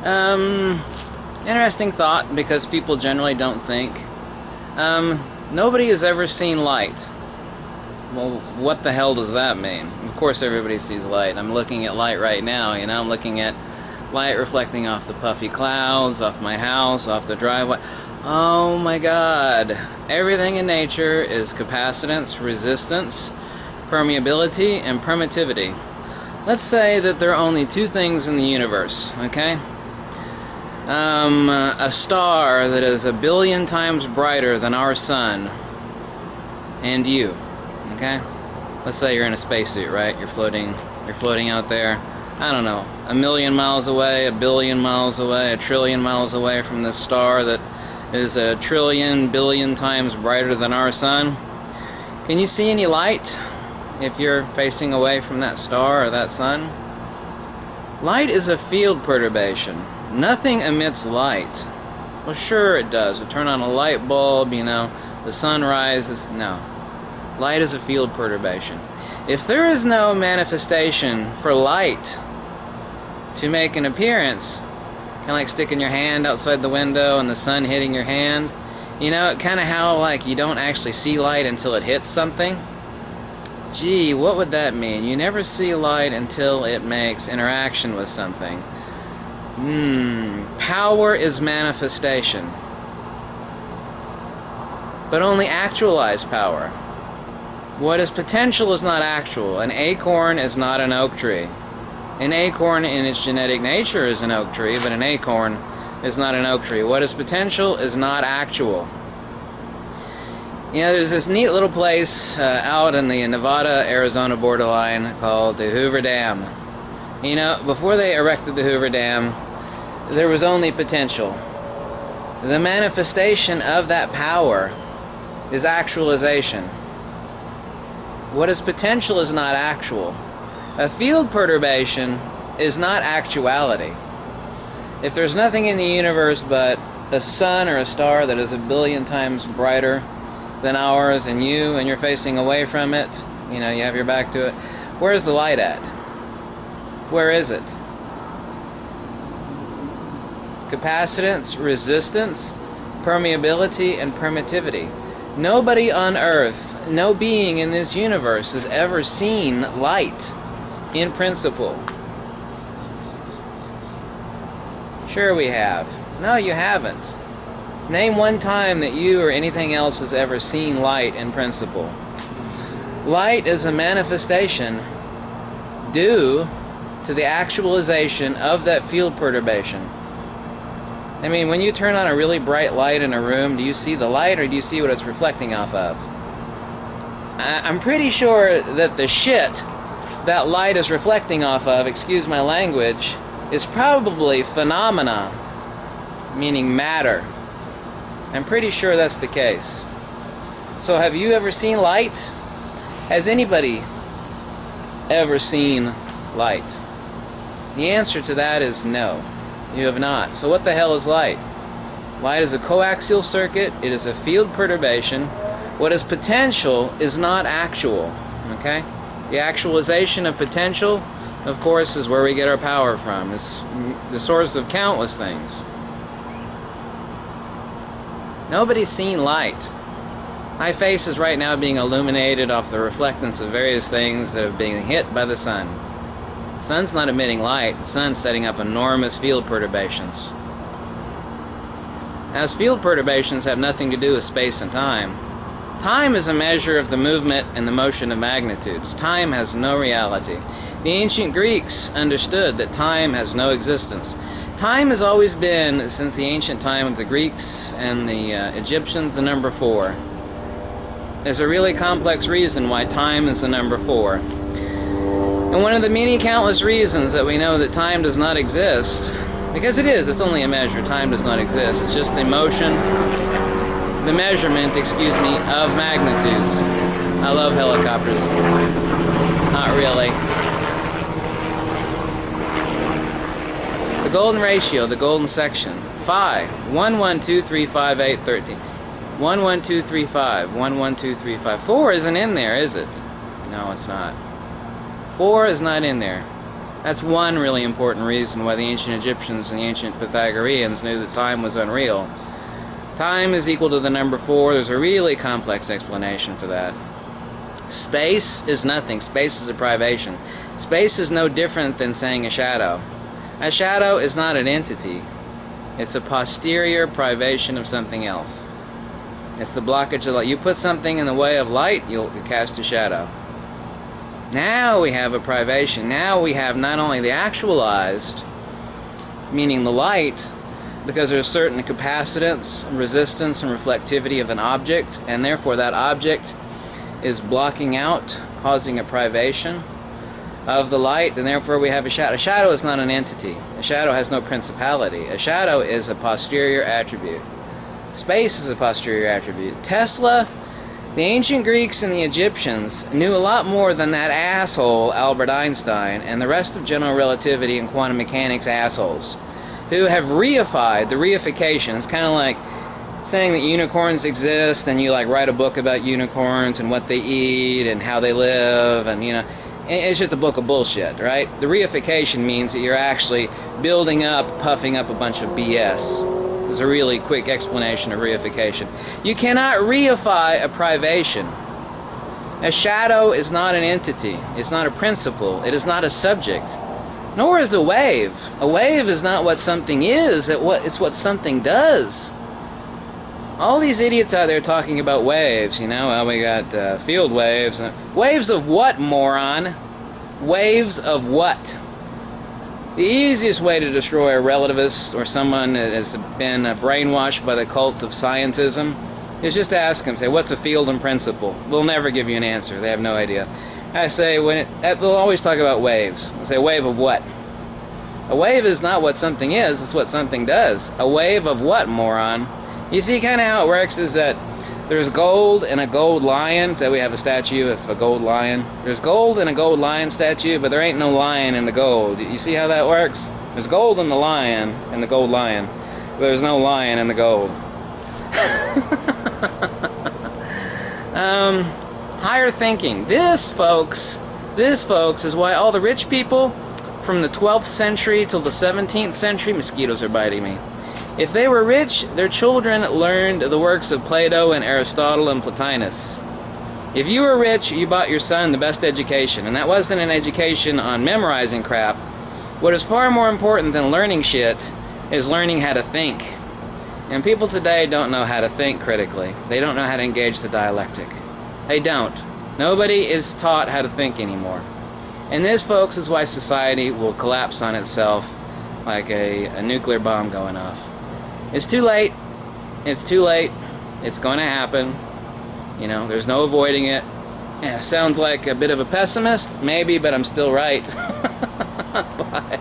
Um, Interesting thought, because people generally don't think. Nobody has ever seen light. Well, what the hell does that mean? Of course everybody sees light. I'm looking at light right now, you know, I'm looking at light reflecting off the puffy clouds, off my house, off the driveway. Oh my God. Everything in nature is capacitance, resistance, permeability, and permittivity. Let's say that there are only two things in the universe, okay? A star that is 1 billion times brighter than our sun, and you, okay? Let's say you're in a spacesuit, right? You're floating out there, I don't know, 1 million miles away, 1 billion miles away, 1 trillion miles away from this star that is 1 trillion billion times brighter than our sun. Can you see any light if you're facing away from that star or that sun? Light is a field perturbation. Nothing emits light. Well, sure it does. We turn on a light bulb, you know, the sun rises. No. Light is a field perturbation. If there is no manifestation for light to make an appearance, kind of like sticking your hand outside the window and the sun hitting your hand, you know, kind of how like you don't actually see light until it hits something. Gee, what would that mean? You never see light until it makes interaction with something. Power is manifestation, but only actualized power. What is potential is not actual. An acorn is not an oak tree. An acorn in its genetic nature is an oak tree, but an acorn is not an oak tree. What is potential is not actual. You know, there's this neat little place out in the Nevada-Arizona borderline called the Hoover Dam. You know, before they erected the Hoover Dam, there was only potential. The manifestation of that power is actualization. What is potential is not actual. A field perturbation is not actuality. If there's nothing in the universe but a sun or a star that is 1 billion times brighter than ours, and you're facing away from it, you know, you have your back to it, where's the light at? Where is it? Capacitance, resistance, permeability, and permittivity. Nobody on Earth, no being in this universe has ever seen light in principle. Sure we have. No, you haven't. Name one time that you or anything else has ever seen light in principle. Light is a manifestation due to the actualization of that field perturbation. I mean, when you turn on a really bright light in a room, do you see the light or do you see what it's reflecting off of? I'm pretty sure that the shit that light is reflecting off of, excuse my language, is probably phenomena, meaning matter. I'm pretty sure that's the case. So have you ever seen light? Has anybody ever seen light? The answer to that is no. You have not. So what the hell is light? Light is a coaxial circuit. It is a field perturbation. What is potential is not actual. Okay? The actualization of potential, of course, is where we get our power from. It's the source of countless things. Nobody's seen light. My face is right now being illuminated off the reflectance of various things that are being hit by the sun. The sun's not emitting light. The sun's setting up enormous field perturbations. As field perturbations have nothing to do with space and time. Time is a measure of the movement and the motion of magnitudes. Time has no reality. The ancient Greeks understood that time has no existence. Time has always been, since the ancient time of the Greeks and the Egyptians, the number 4. There's a really complex reason why time is the number 4. And one of the many countless reasons that we know that time does not exist, because it's only a measure, time does not exist, it's just the motion, the measurement, excuse me, of magnitudes. I love helicopters. Not really. The golden ratio, the golden section. Phi, 1, 1, 2, 3, 5, 8, 13. 1, 1, 2, 3, 5. 1, 1, 2, 3, 5. 4 isn't in there, is it? No, it's not. 4 is not in there. That's one really important reason why the ancient Egyptians and the ancient Pythagoreans knew that time was unreal. Time is equal to the number 4. There's a really complex explanation for that. Space is nothing. Space is a privation. Space is no different than saying a shadow. A shadow is not an entity. It's a posterior privation of something else. It's the blockage of light. You put something in the way of light, you'll cast a shadow. Now we have a privation. Now we have not only the actualized, meaning the light, because there's certain capacitance, resistance, and reflectivity of an object, and therefore that object is blocking out, causing a privation of the light, and therefore we have a shadow. A shadow is not an entity. A shadow has no principality. A shadow is a posterior attribute. Space is a posterior attribute. Tesla, the ancient Greeks and the Egyptians knew a lot more than that asshole Albert Einstein and the rest of general relativity and quantum mechanics assholes, who have reified the reification. It's kind of like saying that unicorns exist, and you like write a book about unicorns and what they eat and how they live, and it's just a book of bullshit, right? The reification means that you're actually building up, puffing up a bunch of BS. There's a really quick explanation of reification. You cannot reify a privation. A shadow is not an entity. It's not a principle. It is not a subject. Nor is a wave. A wave is not what something is. It's what something does. All these idiots out there talking about waves, well, we got field waves. Waves of what, moron? Waves of what? The easiest way to destroy a relativist or someone that has been brainwashed by the cult of scientism is just to ask them, say, what's a field in principle? They'll never give you an answer. They have no idea. I say, they'll always talk about waves. I say, wave of what? A wave is not what something is, it's what something does. A wave of what, moron? You see kind of how it works is that there's gold and a gold lion. So we have a statue of a gold lion. There's gold in a gold lion statue, but there ain't no lion in the gold. You see how that works? There's gold in the lion, in the gold lion, but there's no lion in the gold. Higher thinking. This, folks, is why all the rich people from the 12th century till the 17th century, mosquitoes are biting me. If they were rich, their children learned the works of Plato and Aristotle and Plotinus. If you were rich, you bought your son the best education, and that wasn't an education on memorizing crap. What is far more important than learning shit is learning how to think. And people today don't know how to think critically. They don't know how to engage the dialectic. They don't. Nobody is taught how to think anymore. And this, folks, is why society will collapse on itself like a nuclear bomb going off. It's too late. It's too late. It's going to happen. There's no avoiding it. Yeah, sounds like a bit of a pessimist, maybe, but I'm still right. Bye.